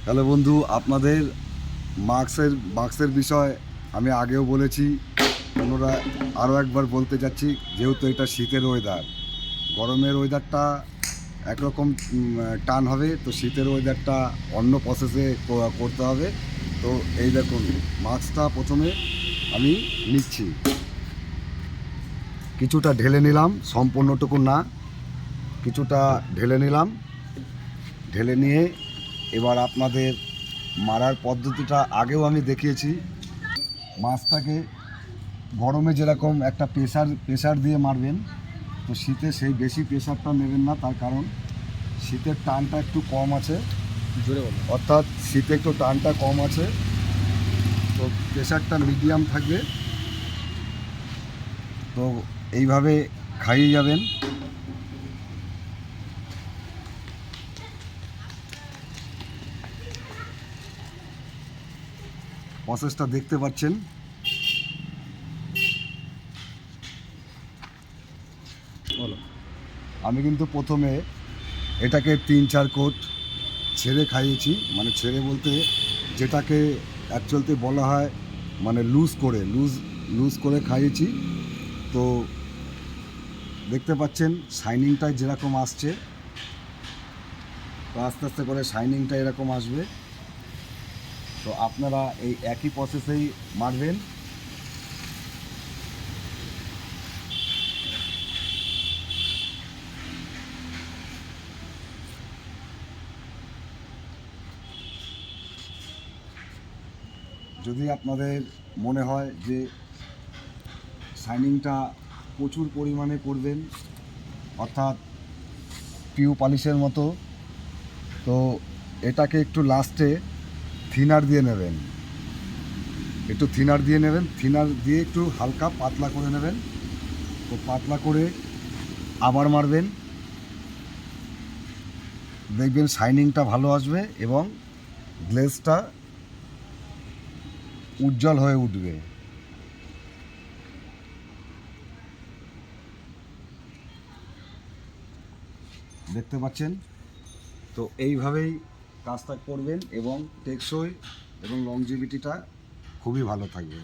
Hello বন্ধু, আপনাদের মাস্কের বিষয় আমি আগেও বলেছি, পুনরায় আরও একবার বলতে চাচ্ছি। যেহেতু এটা শীতের ওয়েদার, গরমের ওয়েদারটা একরকম টান হবে, তো শীতের ওয়েদারটা অন্য প্রসেসে করতে হবে। তো এই দেখুন, মাস্কটা প্রথমে আমি নিচ্ছি, কিছুটা ঢেলে নিলাম, সম্পূর্ণটুকু না, কিছুটা ঢেলে নিলাম। ঢেলে নিয়ে এবার আপনাদের মারার পদ্ধতিটা আগেও আমি দেখিয়েছি। মাছটাকে গরমে যেরকম একটা প্রেসার দিয়ে মারবেন, তো শীতে সেই বেশি প্রেসারটা নেবেন না। তার কারণ শীতের টানটা একটু কম আছে, অর্থাৎ শীতে একটু টানটা কম আছে, তো প্রেসারটা মিডিয়াম থাকবে। তো এইভাবে খাইয়ে যাবেন। প্রসেসটা দেখতে পাচ্ছেন। আমি কিন্তু প্রথমে এটাকে 3-4 কোট ছেড়ে খাইয়েছি, মানে ছেড়ে বলতে যেটাকে অ্যাকচুয়ালতে বলা হয় মানে লুজ করে খাইয়েছি। তো দেখতে পাচ্ছেন শাইনিংটা যেরকম আসছে, তো আস্তে আস্তে করে শাইনিংটা এরকম আসবে। তো আপনারা এই একই প্রসেসেই মারবেন। যদি আপনাদের মনে হয় যে শাইনিংটা প্রচুর পরিমাণে করবেন, অর্থাৎ পিউ পালিশের মতো, তো এটাকে একটু লাস্টে থিনার দিয়ে নেবেন, থিনার দিয়ে একটু হালকা পাতলা করে নেবেন। তো পাতলা করে আবার মারবেন, দেখবেন শাইনিংটা ভালো আসবে এবং গ্লেজটা উজ্জ্বল হয়ে উঠবে। দেখতে পাচ্ছেন। তো এইভাবেই কাজটা করবেন এবং টেকসই এবং লংজিভিটিটা খুবই ভালো থাকবে।